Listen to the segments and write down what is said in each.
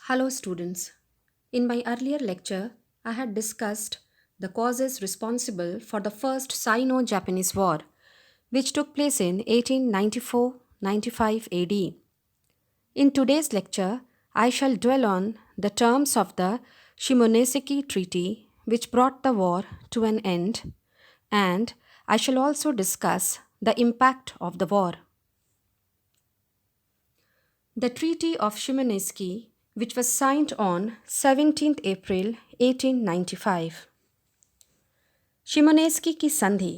Hello, students. In my earlier lecture, I had discussed the causes responsible for the First Sino Japanese War, which took place in 1894 95 AD. In today's lecture, I shall dwell on the terms of the Shimonoseki Treaty, which brought the war to an end, and I shall also discuss the impact of the war. The Treaty of Shimonoseki, which was signed on 17th April 1895. शिमोनेस्की की संधि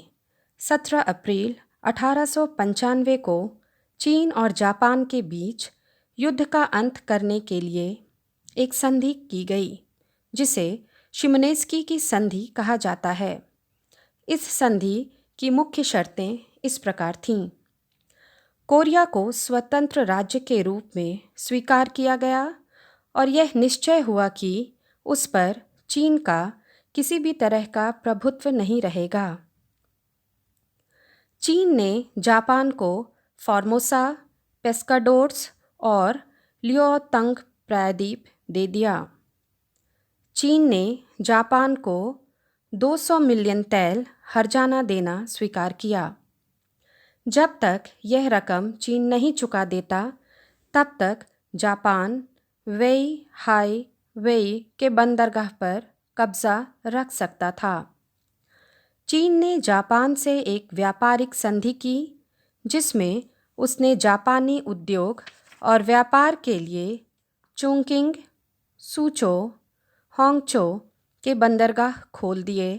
17 अप्रैल 1895 को चीन और Japan के बीच युद्ध का अंत करने के लिए एक संधि की गई, जिसे शिमोनेस्की की संधि कहा जाता है। इस संधि की मुख्य शर्तें इस प्रकार थीं। कोरिया को स्वतंत्र राज्य के रूप में स्वीकार किया गया और यह निश्चय हुआ कि उस पर चीन का किसी भी तरह का प्रभुत्व नहीं रहेगा। चीन ने जापान को फॉर्मोसा, पेस्काडोर्स और लियोतंग प्रायद्वीप दे दिया। चीन ने जापान को 200 मिलियन तैल हर्जाना देना स्वीकार किया। जब तक यह रकम चीन नहीं चुका देता, तब तक जापान वेई हाई वेई के बंदरगाह पर कब्जा रख सकता था। चीन ने जापान से एक व्यापारिक संधि की, जिसमें उसने जापानी उद्योग और व्यापार के लिए चोंगकिंग, सूचो, होंगचो के बंदरगाह खोल दिए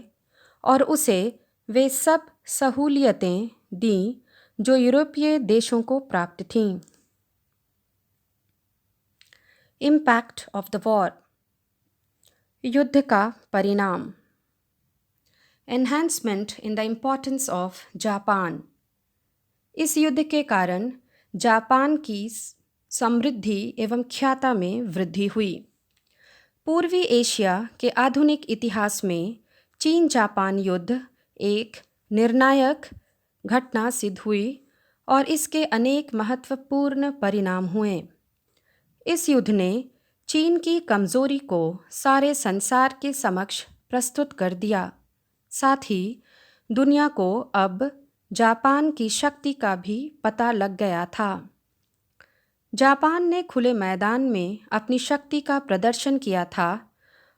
और उसे वे सब सहूलियतें दीं जो यूरोपीय देशों को प्राप्त थीं। Impact of the war. युद्ध का परिणाम। Enhancement in the importance of Japan. इस युद्ध के कारण जापान की समृद्धि एवं ख्याति में वृद्धि हुई। पूर्वी एशिया के आधुनिक इतिहास में चीन जापान युद्ध एक निर्णायक घटना सिद्ध हुई और इसके अनेक महत्वपूर्ण परिणाम हुए। इस युद्ध ने चीन की कमजोरी को सारे संसार के समक्ष प्रस्तुत कर दिया। साथ ही दुनिया को अब जापान की शक्ति का भी पता लग गया था। जापान ने खुले मैदान में अपनी शक्ति का प्रदर्शन किया था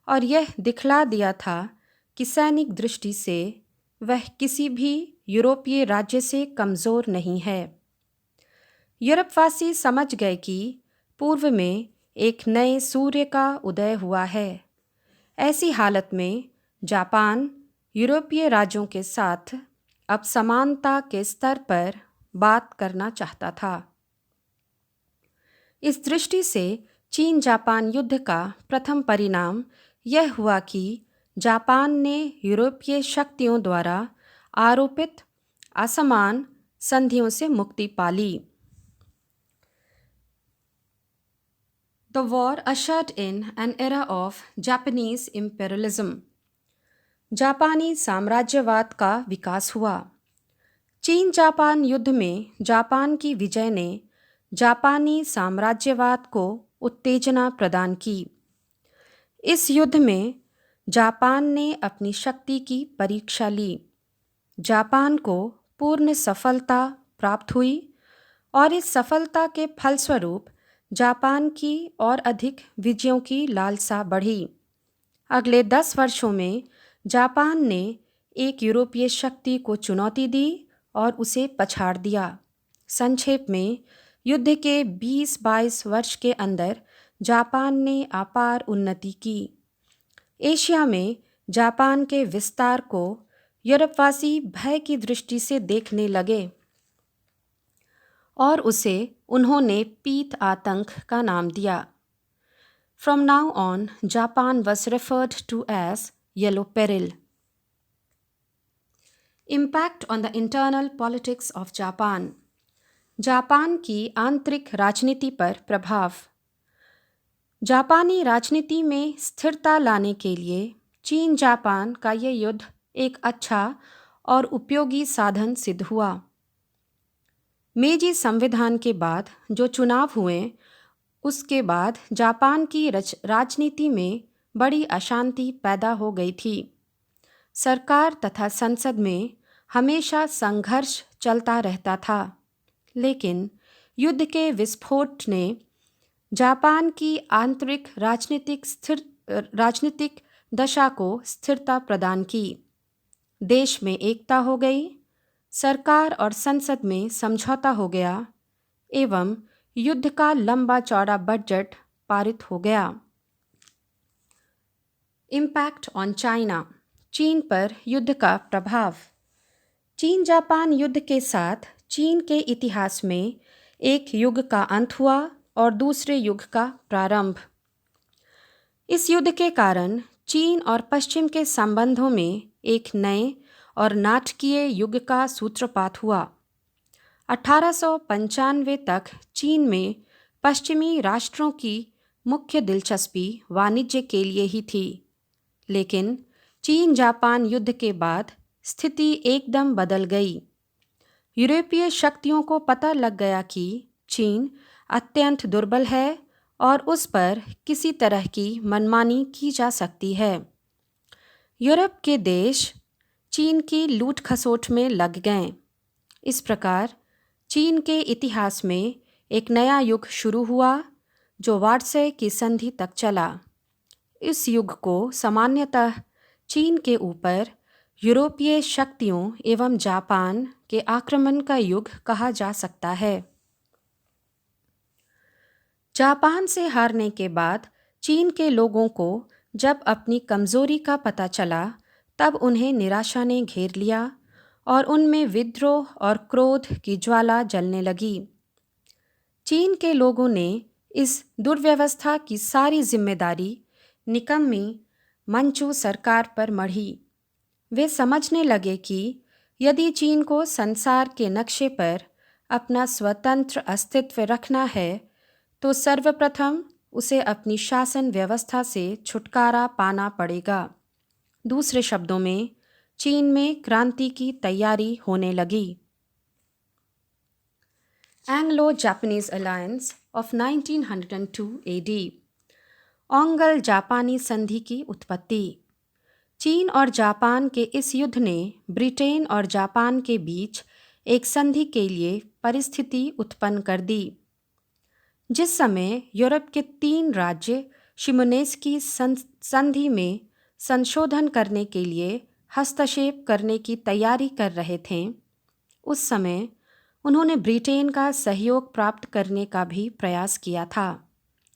और यह दिखला दिया था कि सैनिक दृष्टि से वह किसी भी यूरोपीय राज्य से कमज़ोर नहीं है। यूरोपवासी समझ गए कि पूर्व में एक नए सूर्य का उदय हुआ है। ऐसी हालत में जापान यूरोपीय राज्यों के साथ अब समानता के स्तर पर बात करना चाहता था। इस दृष्टि से चीन जापान युद्ध का प्रथम परिणाम यह हुआ कि जापान ने यूरोपीय शक्तियों द्वारा आरोपित असमान संधियों से मुक्ति पाली। The war ushered in an era of Japanese imperialism. जापानी साम्राज्यवाद का विकास हुआ। चीन जापान युद्ध में जापान की विजय ने जापानी साम्राज्यवाद को उत्तेजना प्रदान की। इस युद्ध में जापान ने अपनी शक्ति की परीक्षा ली। जापान को पूर्ण सफलता प्राप्त हुई और इस सफलता के फलस्वरूप जापान की और अधिक विजयों की लालसा बढ़ी। अगले 10 वर्षों में जापान ने एक यूरोपीय शक्ति को चुनौती दी और उसे पछाड़ दिया। संक्षेप में, युद्ध के 20-22 वर्ष के अंदर जापान ने अपार उन्नति की। एशिया में जापान के विस्तार को यूरोपवासी भय की दृष्टि से देखने लगे और उसे उन्होंने पीत आतंक का नाम दिया। From now on, Japan was referred to as Yellow Peril. Impact on the internal politics of Japan. Japan की आंतरिक राजनीति पर प्रभाव। जापानी राजनीति में स्थिरता लाने के लिए चीन जापान का यह युद्ध एक अच्छा और उपयोगी साधन सिद्ध हुआ। मेजी संविधान के बाद जो चुनाव हुए, उसके बाद जापान की राजनीति में बड़ी अशांति पैदा हो गई थी। सरकार तथा संसद में हमेशा संघर्ष चलता रहता था, लेकिन युद्ध के विस्फोट ने जापान की आंतरिक राजनीतिक दशा को स्थिरता प्रदान की। देश में एकता हो गई, सरकार और संसद में समझौता हो गया एवं युद्ध का लंबा चौड़ा बजट पारित हो गया। इम्पैक्ट ऑन चाइना, चीन पर युद्ध का प्रभाव। चीन जापान युद्ध के साथ चीन के इतिहास में एक युग का अंत हुआ और दूसरे युग का प्रारंभ। इस युद्ध के कारण चीन और पश्चिम के संबंधों में एक नए और नाटकीय युग का सूत्रपात हुआ। 1895 तक चीन में पश्चिमी राष्ट्रों की मुख्य दिलचस्पी वाणिज्य के लिए ही थी, लेकिन चीन जापान युद्ध के बाद स्थिति एकदम बदल गई। यूरोपीय शक्तियों को पता लग गया कि चीन अत्यंत दुर्बल है और उस पर किसी तरह की मनमानी की जा सकती है। यूरोप के देश चीन की लूट खसोट में लग गए। इस प्रकार चीन के इतिहास में एक नया युग शुरू हुआ जो वार्से की संधि तक चला। इस युग को सामान्यतः चीन के ऊपर यूरोपीय शक्तियों एवं जापान के आक्रमण का युग कहा जा सकता है। जापान से हारने के बाद चीन के लोगों को जब अपनी कमजोरी का पता चला, तब उन्हें निराशा ने घेर लिया और उनमें विद्रोह और क्रोध की ज्वाला जलने लगी। चीन के लोगों ने इस दुर्व्यवस्था की सारी जिम्मेदारी निकम्मी मंचू सरकार पर मढ़ी। वे समझने लगे कि यदि चीन को संसार के नक्शे पर अपना स्वतंत्र अस्तित्व रखना है, तो सर्वप्रथम उसे अपनी शासन व्यवस्था से छुटकारा पाना पड़ेगा। दूसरे शब्दों में, चीन में क्रांति की तैयारी होने लगी। Anglo Japanese alliance of 1902 AD। ओंगल जापानी संधि की उत्पत्ति। चीन और जापान के इस युद्ध ने ब्रिटेन और जापान के बीच एक संधि के लिए परिस्थिति उत्पन्न कर दी। जिस समय यूरोप के 3 राज्य शिमोनेस्की संधि में संशोधन करने के लिए हस्तक्षेप करने की तैयारी कर रहे थे, उस समय उन्होंने ब्रिटेन का सहयोग प्राप्त करने का भी प्रयास किया था,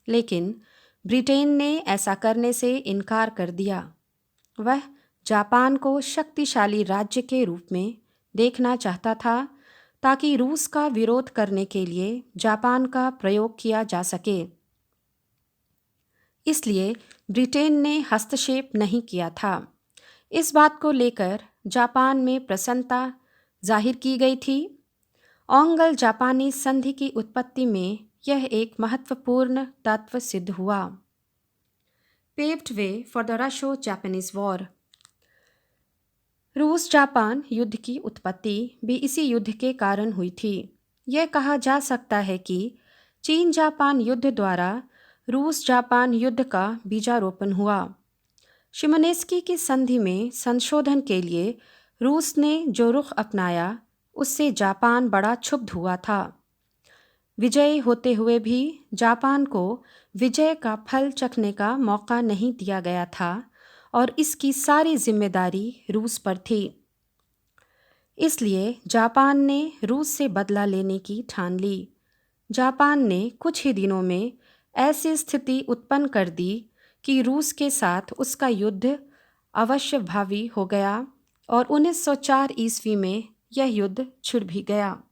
लेकिन ब्रिटेन ने ऐसा करने से इनकार कर दिया। वह जापान को शक्तिशाली राज्य के रूप में देखना चाहता था ताकि रूस का विरोध करने के लिए जापान का प्रयोग किया जा सके। इसलिए ब्रिटेन ने हस्तक्षेप नहीं किया था। इस बात को लेकर जापान में प्रसन्नता जाहिर की गई थी। ओंगल जापानी संधि की उत्पत्ति में यह एक महत्वपूर्ण तत्व सिद्ध हुआ। Paved way for the Russo Japanese war. रूस जापान युद्ध की उत्पत्ति भी इसी युद्ध के कारण हुई थी। यह कहा जा सकता है कि चीन जापान युद्ध द्वारा रूस जापान युद्ध का बीजारोपण हुआ। शिमोनेस्की की संधि में संशोधन के लिए रूस ने जो रुख अपनाया, उससे जापान बड़ा क्षुब्ध हुआ था। विजयी होते हुए भी जापान को विजय का फल चखने का मौका नहीं दिया गया था और इसकी सारी जिम्मेदारी रूस पर थी। इसलिए जापान ने रूस से बदला लेने की ठान ली। जापान ने कुछ ही दिनों में ऐसी स्थिति उत्पन्न कर दी कि रूस के साथ उसका युद्ध अवश्यभावी हो गया और 1904 ईस्वी में यह युद्ध छिड़ भी गया।